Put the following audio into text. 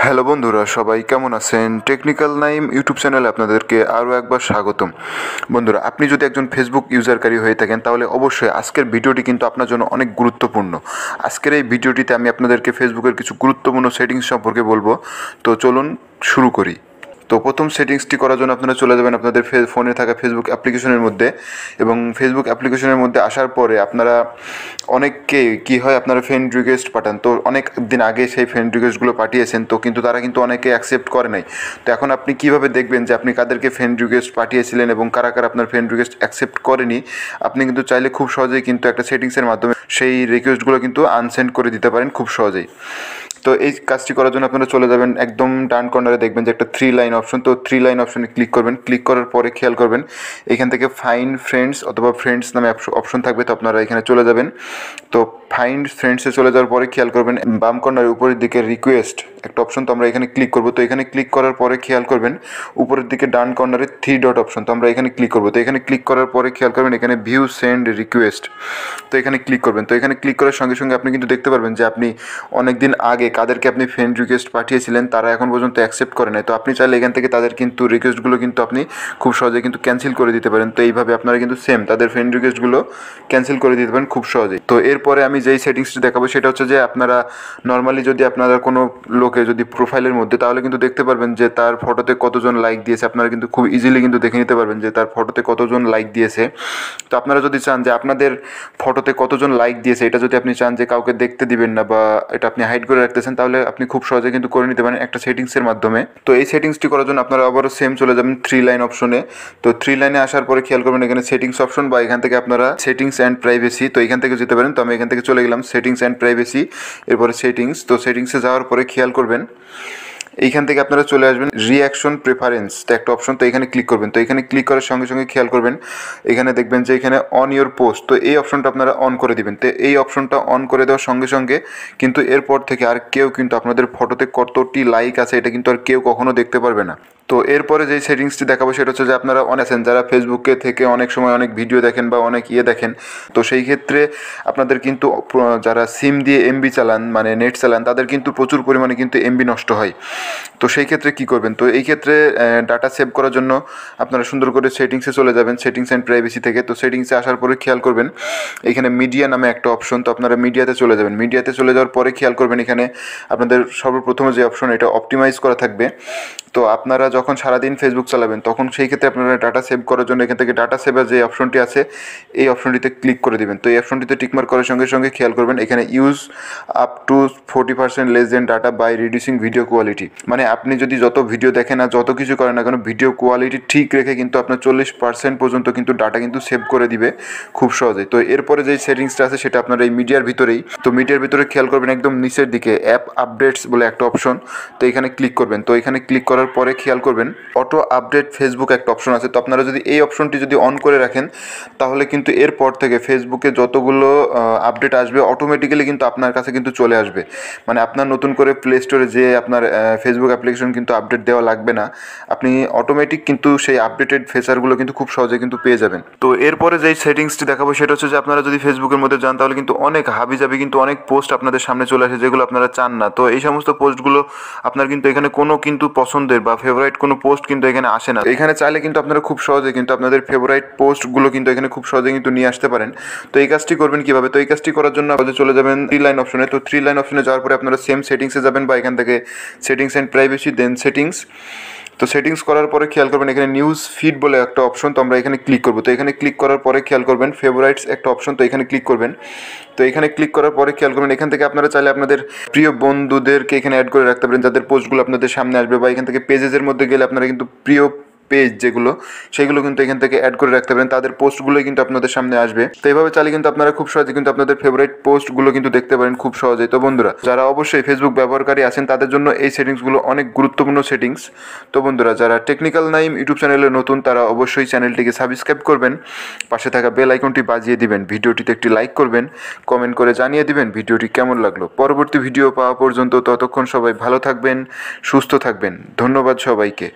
Hello বন্ধুরা, সবাই কেমন আছেন? টেকনিক্যাল নাইম ইউটিউব চ্যানেলে আপনাদেরকে আরও একবার স্বাগতম। বন্ধুরা, আপনি যদি একজন ফেসবুক ইউজারকারী হয়ে থাকেন তাহলে অবশ্যই আজকের ভিডিওটি কিন্তু আপনার জন্য অনেক গুরুত্বপূর্ণ। আজকের এই ভিডিওটিতে আমি আপনাদেরকে ফেসবুকের কিছু গুরুত্বপূর্ণ সেটিংস সম্পর্কে বলবো। তো চলুন শুরু করি। তো প্রথম সেটিংসটি করার জন্য আপনারা চলে যাবেন আপনাদের ফোনে থাকা ফেসবুক অ্যাপ্লিকেশনের মধ্যে, এবং ফেসবুক অ্যাপ্লিকেশনের মধ্যে আসার পরে আপনারা অনেককে কী হয়, আপনারা ফ্রেন্ড রিকোয়েস্ট পাঠান। তো অনেক দিন আগে সেই ফ্রেন্ড রিকোয়েস্টগুলো পাঠিয়েছেন, তো কিন্তু তারা কিন্তু অনেকে অ্যাকসেপ্ট করে নাই। তো এখন আপনি কীভাবে দেখবেন যে আপনি কাদেরকে ফ্রেন্ড রিকোয়েস্ট পাঠিয়েছিলেন এবং কারা কারা আপনার ফ্রেন্ড রিকোয়েস্ট অ্যাকসেপ্ট করেনি? আপনি কিন্তু চাইলে খুব সহজেই কিন্তু একটা সেটিংসের মাধ্যমে সেই রিকোয়েস্টগুলো কিন্তু আনসেন্ড করে দিতে পারেন খুব সহজেই। তো এই কাজটি করার জন্য আপনারা চলে যাবেন একদম ডান কর্নারে, দেখবেন যে একটা 3 লাইন অপশন। তো 3 লাইন অপশনে ক্লিক করবেন। ক্লিক করার পরে খেয়াল করবেন এখান থেকে ফাইন্ড ফ্রেন্ডস অথবা ফ্রেন্ডস নামে অপশন থাকবে। তো আপনারা এখানে চলে যাবেন। তো ফাইন্ড ফ্রেন্ডসে চলে যাওয়ার পরে খেয়াল করবেন বাম কর্নারের উপরের দিকে রিকোয়েস্ট একটা অপশন। তো আমরা এখানে ক্লিক করব। তো এখানে ক্লিক করার পরে খেয়াল করবেন উপরের দিকে ডান কর্নারে 3 ডট অপশন। তো আমরা এখানে ক্লিক করব। তো এখানে ক্লিক করার পরে খেয়াল করবেন এখানে ভিউ সেন্ড রিকোয়েস্ট। তো এখানে ক্লিক করবেন। তো এখানে ক্লিক করার সঙ্গে সঙ্গে আপনি কিন্তু দেখতে পারবেন যে আপনি অনেক দিন আগে কাদেরকে আপনি ফ্রেন্ড রিকোয়েস্ট পাঠিয়েছিলেন তারা এখন পর্যন্ত অ্যাকসেপ্ট করে নাই। তো আপনি চাইলে এখান থেকে তাদের কিন্তু রিকোয়েস্টগুলো কিন্তু আপনি খুব সহজে কিন্তু ক্যান্সেল করে দিতে পারেন। তো এইভাবে আপনারা কিন্তু সেম তাদের ফ্রেন্ড রিকোয়েস্টগুলো ক্যান্সেল করে দিতে পারেন খুব সহজেই। তো এরপরে আমি যেই সেটিংসটি দেখাবো সেটা হচ্ছে যে আপনারা নর্মালি যদি আপনারা কোনো লোকে যদি প্রোফাইলের মধ্যে, তাহলে কিন্তু দেখতে পারবেন যে তার ফটোতে কতজন লাইক দিয়েছে। আপনারা কিন্তু খুব ইজিলি কিন্তু দেখে নিতে পারবেন যে তার ফটোতে কতজন লাইক দিয়েছে। তো আপনারা যদি চান যে আপনাদের ফটোতে কতজন লাইক দিয়েছে এটা যদি আপনি চান যে কাউকে দেখতে দিবেন না বা এটা আপনি হাইড করে রাখতেছেন, তাহলে আপনি খুব সহজে কিন্তু করে নিতে পারেন একটা সেটিংসের মাধ্যমে। তো এই সেটিংসটি করার জন্য আপনারা আবারও সেম চলে যাবেন 3 লাইন অপশনে। তো 3 লাইনে আসার পরে খেয়াল করবেন এখানে সেটিংস অপশন, বা এখান থেকে আপনারা সেটিংস অ্যান্ড প্রাইভেসি, তো এখান থেকে যেতে পারেন। তো আমি এখান থেকে চলে গেলাম সেটিংস অ্যান্ড প্রাইভেসি, এরপরে সেটিংস। তো সেটিংসে যাওয়ার পরে খেয়াল করবেন এইখান থেকে আপনারা চলে আসবেন রিঅ্যাকশন প্রেফারেন্স একটা অপশন। তো এখানে ক্লিক করবেন। তো এখানে ক্লিক করার সঙ্গে সঙ্গে খেয়াল করবেন এখানে দেখবেন যে এখানে অন ইওর পোস্ট, তো এই অপশনটা আপনারা অন করে দিবেন। তো এই অপশনটা অন করে দেওয়ার সঙ্গে সঙ্গে কিন্তু এরপর থেকে আর কেউ কিন্তু আপনাদের ফটোতে কতটি লাইক আছে এটা কিন্তু আর কেউ কখনো দেখতে পারবে না। তো এরপরে যেই সেটিংসটি দেখাবো সেটা হচ্ছে যে আপনারা অনেক আছেন যারা ফেসবুকে থেকে অনেক সময় অনেক ভিডিও দেখেন বা অনেক দেখেন। তো সেই ক্ষেত্রে আপনাদের কিন্তু যারা সিম দিয়ে এমবি চালান, মানে নেট চালান, তাদের কিন্তু প্রচুর পরিমাণে কিন্তু এমবি নষ্ট হয়। তো সেই ক্ষেত্রে কী করবেন? তো এই ক্ষেত্রে ডাটা সেভ করার জন্য আপনারা সুন্দর করে সেটিংসে চলে যাবেন সেটিংস অ্যান্ড প্রাইভেসি থেকে। তো সেটিংসে আসার পরে খেয়াল করবেন এখানে মিডিয়া নামে একটা অপশন। তো আপনারা মিডিয়াতে চলে যাবেন। মিডিয়াতে চলে যাওয়ার পরে খেয়াল করবেন এখানে আপনাদের সর্বপ্রথমে যে অপশন এটা অপটিমাইজ করা থাকবে। তো আপনারা যখন সারাদিন ফেসবুক চালাবেন তখন সেই ক্ষেত্রে আপনারা ডাটা সেভ করার জন্য এখান থেকে ডাটা সেভার যে অপশনটি আছে এই অপশনটিতে ক্লিক করে দেবেন। তো এই অপশনটিতে টিকমার্ক করার সঙ্গে সঙ্গে খেয়াল করবেন এখানে use up to 40% less than data by reducing video quality, মানে আপনি যদি যত ভিডিও দেখেন আর যত কিছু করেন না কেন ভিডিও কোয়ালিটি ঠিক রেখে কিন্তু আপনার 40% পর্যন্ত কিন্তু ডাটা কিন্তু সেভ করে দিবে খুব সহজেই। তো এরপরে যে সেটিংসটা আছে সেটা আপনার এই মিডিয়ার ভিতরেই। তো মিডিয়ার ভিতরে খেয়াল করবেন একদম নিচের দিকে অ্যাপ আপডেটস বলে একটা অপশন। তো এখানে ক্লিক করবেন। তো এখানে ক্লিক করার পরে খেয়াল করবেন অটো আপডেট ফেসবুক একটা অপশন আছে। তো আপনারা যদি এই অপশনটি যদি অন করে রাখেন তাহলে কিন্তু এরপর থেকে ফেসবুকে যতগুলো আপডেট আসবে অটোমেটিক্যালি কিন্তু আপনার কাছে কিন্তু চলে আসবে। মানে আপনার নতুন করে প্লে স্টোরে যে আপনার ফেসবুক অ্যাপ্লিকেশন কিন্তু আপডেট দেওয়া লাগবে না, আপনি অটোমেটিক কিন্তু সেই আপডেটেড ফিচারগুলো কিন্তু খুব সহজে কিন্তু পেয়ে যাবেন। তো এরপরে যেই সেটিংসটি দেখাবো সেটা হচ্ছে যে আপনারা যদি ফেসবুকের মধ্যে যান তাহলে কিন্তু অনেক হাবিজাবি কিন্তু অনেক পোস্ট আপনাদের সামনে চলে আসে যেগুলো আপনারা চান না। তো এই সমস্ত পোস্টগুলো আপনার কিন্তু এখানে কোনো কিন্তু পছন্দের বা ফেভারিট কোনো পোস্ট কিন্তু এখানে আসে না। এখানে চাইলে কিন্তু আপনারা খুব সহজে কিন্তু আপনাদের ফেভারিট পোস্টগুলো কিন্তু এখানে খুব সহজে কিন্তু নিয়ে আসতে পারেন। তো এই কাজটি করবেন কিভাবে? তো এই কাজটি করার জন্য আপনাদের চলে যাবেন 3 লাইন অপশনে। তো 3 লাইন অপশনে যাওয়ার পরে আপনারা সেম সেটিংসে যাবেন বা এখান থেকে settings and privacy then settings. তো সেটিংস করার পরে খেয়াল করবেন এখানে নিউজ ফিড বলে একটা অপশন। তো আমরা এখানে ক্লিক করবো। তো এখানে ক্লিক করার পরে খেয়াল করবেন ফেভারিটস একটা অপশন। তো এখানে ক্লিক করবেন। তো এখানে ক্লিক করার পরে খেয়াল করবেন এখান থেকে আপনারা চাইলে আপনাদের প্রিয় বন্ধুদেরকে এখানে অ্যাড করে রাখতে পারেন যাদের পোস্টগুলো আপনাদের সামনে আসবে, বা এখান থেকে পেজেসের মধ্যে গেলে আপনারা কিন্তু প্রিয় পেজ যেগুলো সেগুলো কিন্তু এখান থেকে অ্যাড করে রাখতে পারেন, তাদের পোস্টগুলোই কিন্তু আপনাদের সামনে আসবে। তো এইভাবে চাইলে কিন্তু আপনারা খুব সহজে কিন্তু আপনাদের ফেভারিট পোস্টগুলো কিন্তু দেখতে পারেন খুব সহজেই। তো বন্ধুরা, যারা অবশ্যই ফেসবুক ব্যবহারকারী আছেন তাদের জন্য এই সেটিংসগুলো অনেক গুরুত্বপূর্ণ সেটিংস। তো বন্ধুরা, যারা টেকনিক্যাল নাইম ইউটিউব চ্যানেলে নতুন তারা অবশ্যই চ্যানেলটিকে সাবস্ক্রাইব করবেন, পাশে থাকা বেল আইকনটি বাজিয়ে দিবেন, ভিডিওটিতে একটি লাইক করবেন, কমেন্ট করে জানিয়ে দিবেন ভিডিওটি কেমন লাগলো। পরবর্তী ভিডিও পাওয়া পর্যন্ত ততক্ষণ সবাই ভালো থাকবেন, সুস্থ থাকবেন। ধন্যবাদ সবাইকে।